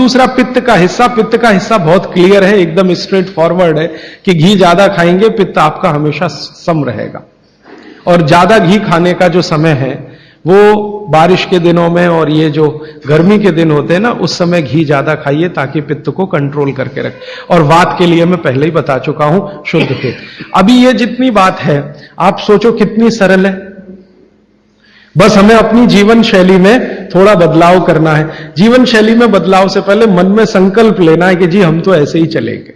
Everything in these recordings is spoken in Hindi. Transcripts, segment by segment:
दूसरा पित्त का हिस्सा बहुत क्लियर है, एकदम स्ट्रेट फॉरवर्ड है कि घी ज्यादा खाएंगे पित्त आपका हमेशा सम रहेगा। और ज्यादा घी खाने का जो समय है वो बारिश के दिनों में और ये जो गर्मी के दिन होते हैं ना, उस समय घी ज्यादा खाइए ताकि पित्त को कंट्रोल करके रखे। और वात के लिए मैं पहले ही बता चुका हूं, शुद्ध पित्त। अभी ये जितनी बात है आप सोचो कितनी सरल है, बस हमें अपनी जीवन शैली में थोड़ा बदलाव करना है। जीवन शैली में बदलाव से पहले मन में संकल्प लेना है कि जी हम तो ऐसे ही चलेंगे,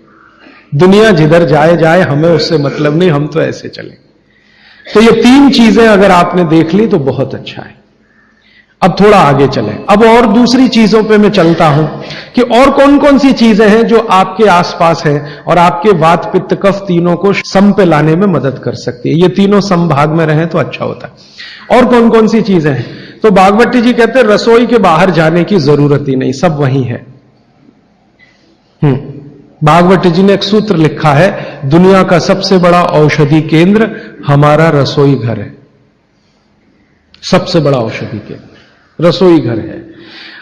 दुनिया जिधर जाए जाए हमें उससे मतलब नहीं, हम तो ऐसे चलेंगे। तो ये 3 चीजें अगर आपने देख ली तो बहुत अच्छा है। अब थोड़ा आगे चलें, अब और दूसरी चीजों पे मैं चलता हूं कि और कौन कौन सी चीजें हैं जो आपके आसपास हैं और आपके वात पित्त कफ तीनों को सम पे लाने में मदद कर सकती है। ये तीनों समभाग में रहें तो अच्छा होता है। और कौन कौन सी चीजें हैं? तो भागवती जी कहते हैं रसोई के बाहर जाने की जरूरत ही नहीं, सब वहीं है। भागवती जी ने एक सूत्र लिखा है, दुनिया का सबसे बड़ा औषधि केंद्र हमारा रसोई घर है। सबसे बड़ा औषधि केंद्र रसोई घर है।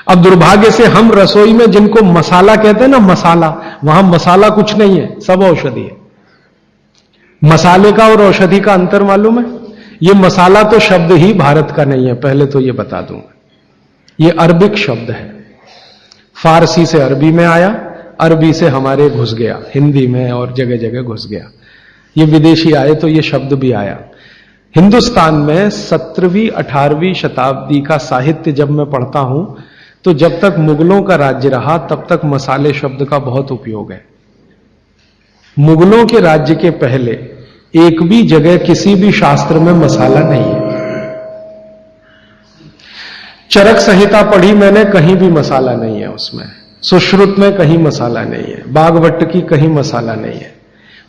अब दुर्भाग्य से हम रसोई में जिनको मसाला कहते हैं ना, मसाला, वहां मसाला कुछ नहीं है, सब औषधि है। मसाले का और औषधि का अंतर मालूम है? ये मसाला तो शब्द ही भारत का नहीं है, पहले तो ये बता दूंगा। ये अरबिक शब्द है, फारसी से अरबी में आया, अरबी से हमारे घुस गया, हिंदी में और जगह जगह घुस गया। ये विदेशी आए तो ये शब्द भी आया। हिंदुस्तान में 17वीं 18वीं शताब्दी का साहित्य जब मैं पढ़ता हूं तो जब तक मुगलों का राज्य रहा तब तक मसाले शब्द का बहुत उपयोग है। मुगलों के राज्य के पहले एक भी जगह किसी भी शास्त्र में मसाला नहीं है। चरक संहिता पढ़ी मैंने, कहीं भी मसाला नहीं है उसमें। सुश्रुत में कहीं मसाला नहीं है, भागवत की कहीं मसाला नहीं है।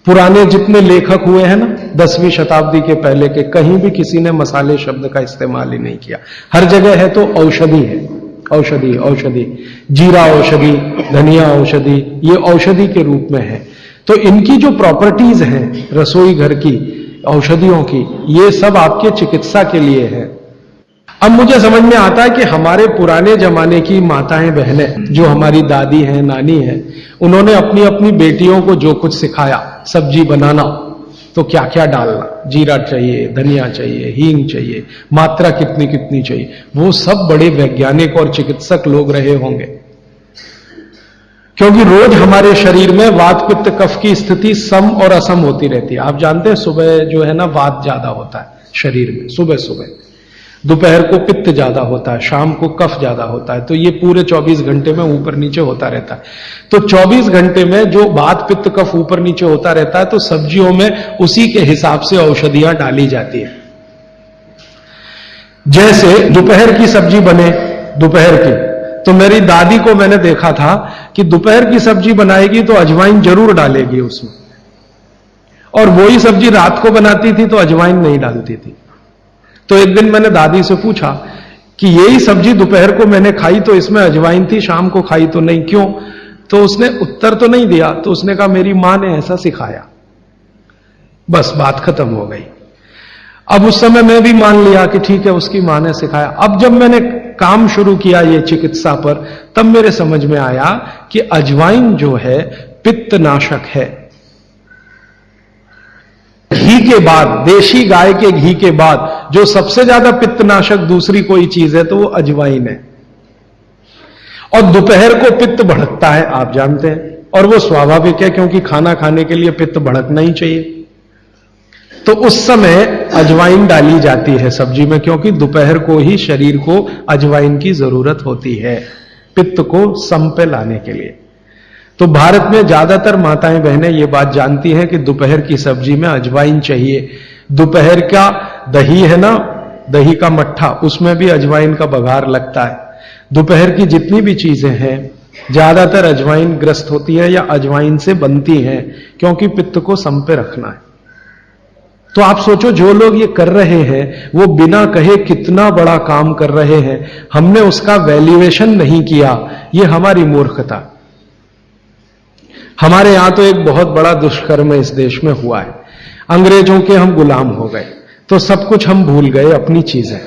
पुराने जितने लेखक हुए हैं ना 10वीं शताब्दी के पहले के, कहीं भी किसी ने मसाले शब्द का इस्तेमाल ही नहीं किया। हर जगह है तो औषधि है, औषधि औषधि, जीरा औषधि, धनिया औषधि, ये औषधि के रूप में है। तो इनकी जो प्रॉपर्टीज हैं रसोई घर की, औषधियों की, ये सब आपके चिकित्सा के लिए है। अब मुझे समझ में आता है कि हमारे पुराने जमाने की माताएं बहनें, जो हमारी दादी हैं, नानी हैं, उन्होंने अपनी अपनी बेटियों को जो कुछ सिखाया, सब्जी बनाना तो क्या क्या डालना, जीरा चाहिए, धनिया चाहिए, हींग चाहिए, मात्रा कितनी कितनी चाहिए, वो सब बड़े वैज्ञानिक और चिकित्सक लोग रहे होंगे। क्योंकि रोज हमारे शरीर में वात पित्त कफ की स्थिति सम और असम होती रहती है। आप जानते हैं सुबह जो है ना वात ज्यादा होता है शरीर में, सुबह सुबह, दोपहर को पित्त ज्यादा होता है, शाम को कफ ज्यादा होता है। तो ये पूरे 24 घंटे में ऊपर नीचे होता रहता है। तो 24 घंटे में जो वात पित्त कफ ऊपर नीचे होता रहता है, तो सब्जियों में उसी के हिसाब से औषधियां डाली जाती है। जैसे दोपहर की सब्जी बने, दोपहर की, तो मेरी दादी को मैंने देखा था कि दोपहर की सब्जी बनाएगी तो अजवाइन जरूर डालेगी उसमें, और वही सब्जी रात को बनाती थी तो अजवाइन नहीं डालती थी। तो एक दिन मैंने दादी से पूछा कि यही सब्जी दोपहर को मैंने खाई तो इसमें अजवाइन थी, शाम को खाई तो नहीं, क्यों? तो उसने उत्तर तो नहीं दिया। तो उसने कहा मेरी मां ने ऐसा सिखाया। बस बात खत्म हो गई। अब उस समय मैं भी मान लिया कि ठीक है उसकी मां ने सिखाया। अब जब मैंने काम शुरू किया ये चिकित्सा पर, तब मेरे समझ में आया कि अजवाइन जो है पित्तनाशक है। घी के बाद, देशी गाय के घी के बाद जो सबसे ज्यादा पित्तनाशक दूसरी कोई चीज है तो वो अजवाइन है। और दोपहर को पित्त भड़कता है, आप जानते हैं, और वो स्वाभाविक है क्योंकि खाना खाने के लिए पित्त भड़कना ही चाहिए। तो उस समय अजवाइन डाली जाती है सब्जी में, क्योंकि दोपहर को ही शरीर को अजवाइन की जरूरत होती है पित्त को सम पे लाने के लिए। तो भारत में ज्यादातर माताएं बहनें ये बात जानती हैं कि दोपहर की सब्जी में अजवाइन चाहिए। दोपहर का दही है ना, दही का मट्ठा, उसमें भी अजवाइन का बघार लगता है। दोपहर की जितनी भी चीजें हैं ज्यादातर अजवाइन ग्रस्त होती है या अजवाइन से बनती हैं, क्योंकि पित्त को सम पे रखना है। तो आप सोचो जो लोग ये कर रहे हैं वो बिना कहे कितना बड़ा काम कर रहे हैं, हमने उसका वैल्यूएशन नहीं किया, ये हमारी मूर्खता। हमारे यहां तो एक बहुत बड़ा दुष्कर्म इस देश में हुआ है। अंग्रेजों के हम गुलाम हो गए तो सब कुछ हम भूल गए, अपनी चीजें।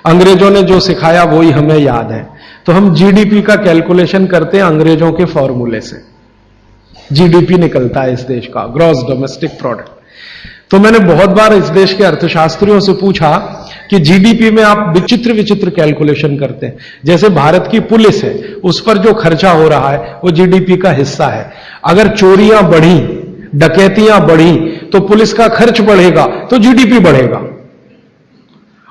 अंग्रेजों ने जो सिखाया वही हमें याद है। तो हम जीडीपी का कैलकुलेशन करते हैं अंग्रेजों के फॉर्मूले से। जीडीपी निकलता है इस देश का, ग्रॉस डोमेस्टिक प्रोडक्ट। तो मैंने बहुत बार इस देश के अर्थशास्त्रियों से पूछा कि जीडीपी में आप विचित्र विचित्र कैलकुलेशन करते हैं। जैसे भारत की पुलिस है, उस पर जो खर्चा हो रहा है वो जीडीपी का हिस्सा है। अगर चोरियां बढ़ी, डकैतियां बढ़ी तो पुलिस का खर्च बढ़ेगा तो जीडीपी बढ़ेगा।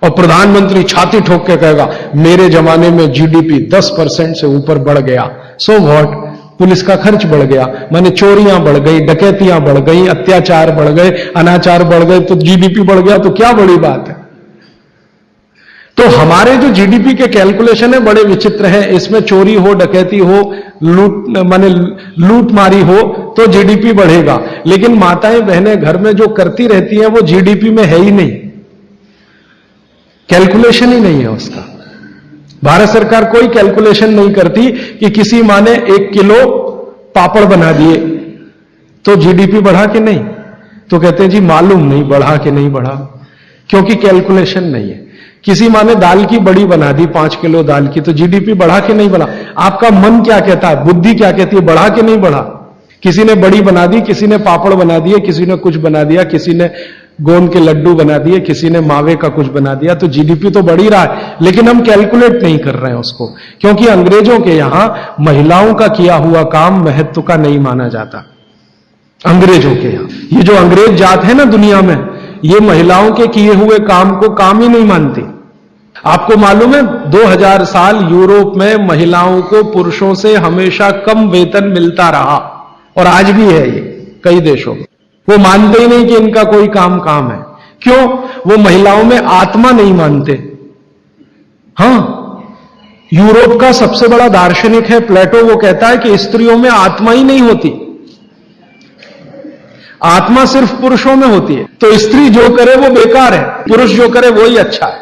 और प्रधानमंत्री छाती ठोक के कहेगा मेरे जमाने में जीडीपी 10% से ऊपर बढ़ गया। सो व्हाट, पुलिस का खर्च बढ़ गया, माने चोरियां बढ़ गई, डकैतियां बढ़ गई, अत्याचार बढ़ गए, अनाचार बढ़ गए, तो जीडीपी बढ़ गया, तो क्या बड़ी बात है। तो हमारे जो जीडीपी के कैलकुलेशन है बड़े विचित्र हैं। इसमें चोरी हो, डकैती हो, लूट मारी हो तो जीडीपी बढ़ेगा, लेकिन माताएं बहनें घर में जो करती रहती हैं वो जीडीपी में है ही नहीं, कैलकुलेशन ही नहीं है उसका। भारत सरकार कोई कैलकुलेशन नहीं करती कि किसी माँ ने 1 किलो पापड़ बना दिए तो जीडीपी बढ़ा कि नहीं, तो कहते हैं जी मालूम नहीं बढ़ा कि नहीं बढ़ा, क्योंकि कैलकुलेशन नहीं है। किसी माँ ने दाल की बड़ी बना दी 5 किलो दाल की, तो जीडीपी बढ़ा कि नहीं बढ़ा। आपका मन क्या कहता है, बुद्धि क्या कहती है, बढ़ा कि नहीं बढ़ा। किसी ने बड़ी बना दी, किसी ने पापड़ बना दिए, किसी ने कुछ बना दिया, किसी ने गोंद के लड्डू बना दिए, किसी ने मावे का कुछ बना दिया, तो जीडीपी तो बढ़ ही रहा है, लेकिन हम कैलकुलेट नहीं कर रहे हैं उसको, क्योंकि अंग्रेजों के यहां महिलाओं का किया हुआ काम महत्व का नहीं माना जाता। अंग्रेजों के यहां ये जो अंग्रेज जात है ना दुनिया में, ये महिलाओं के किए हुए काम को काम ही नहीं मानती। आपको मालूम है 2000 साल यूरोप में महिलाओं को पुरुषों से हमेशा कम वेतन मिलता रहा, और आज भी है ये कई देशों में। वो मानते ही नहीं कि इनका कोई काम है। क्यों? वो महिलाओं में आत्मा नहीं मानते। हां, यूरोप का सबसे बड़ा दार्शनिक है प्लेटो, वो कहता है कि स्त्रियों में आत्मा ही नहीं होती, आत्मा सिर्फ पुरुषों में होती है। तो स्त्री जो करे वो बेकार है, पुरुष जो करे वो ही अच्छा है।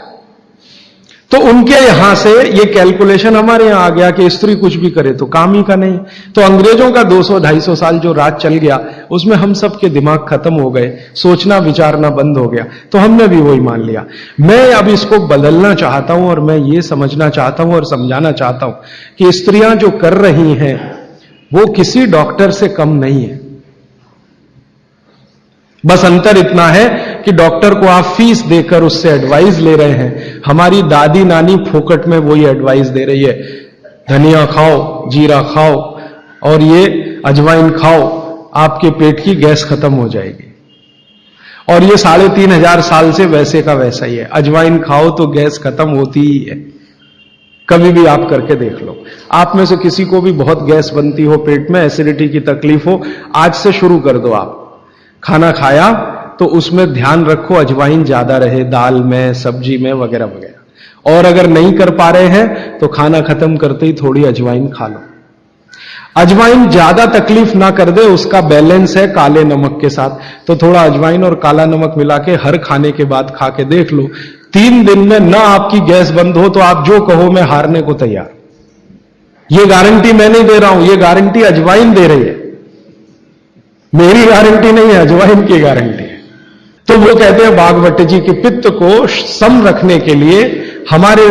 तो उनके यहां से ये कैलकुलेशन हमारे यहां आ गया कि स्त्री कुछ भी करे तो काम ही का नहीं। तो अंग्रेजों का 200-250 साल जो राज चल गया उसमें हम सब के दिमाग खत्म हो गए, सोचना विचारना बंद हो गया, तो हमने भी वही मान लिया। मैं अब इसको बदलना चाहता हूं और मैं ये समझना चाहता हूं और समझाना चाहता हूं कि स्त्रियां जो कर रही हैं वो किसी डॉक्टर से कम नहीं है। बस अंतर इतना है कि डॉक्टर को आप फीस देकर उससे एडवाइस ले रहे हैं, हमारी दादी नानी फोकट में वही एडवाइस दे रही है, धनिया खाओ, जीरा खाओ और ये अजवाइन खाओ, आपके पेट की गैस खत्म हो जाएगी। और ये 3500 साल से वैसे का वैसा ही है, अजवाइन खाओ तो गैस खत्म होती ही है। कभी भी आप करके देख लो। आप में से किसी को भी बहुत गैस बनती हो, पेट में एसिडिटी की तकलीफ हो, आज से शुरू कर दो। आप खाना खाया तो उसमें ध्यान रखो अजवाइन ज्यादा रहे, दाल में, सब्जी में, वगैरह वगैरह। और अगर नहीं कर पा रहे हैं तो खाना खत्म करते ही थोड़ी अजवाइन खा लो। अजवाइन ज्यादा तकलीफ ना कर दे, उसका बैलेंस है काले नमक के साथ, तो थोड़ा अजवाइन और काला नमक मिला के हर खाने के बाद खा के देख लो। 3 दिन में ना आपकी गैस बंद हो तो आप जो कहो मैं हारने को तैयार। ये गारंटी मैं नहीं दे रहा हूं, ये गारंटी अजवाइन दे रही है, मेरी गारंटी नहीं है, अजवाइन की गारंटी है। तो वो कहते हैं बागवट जी कि पित्त को सम रखने के लिए हमारे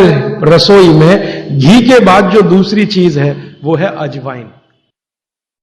रसोई में घी के बाद जो दूसरी चीज है वो है अजवाइन।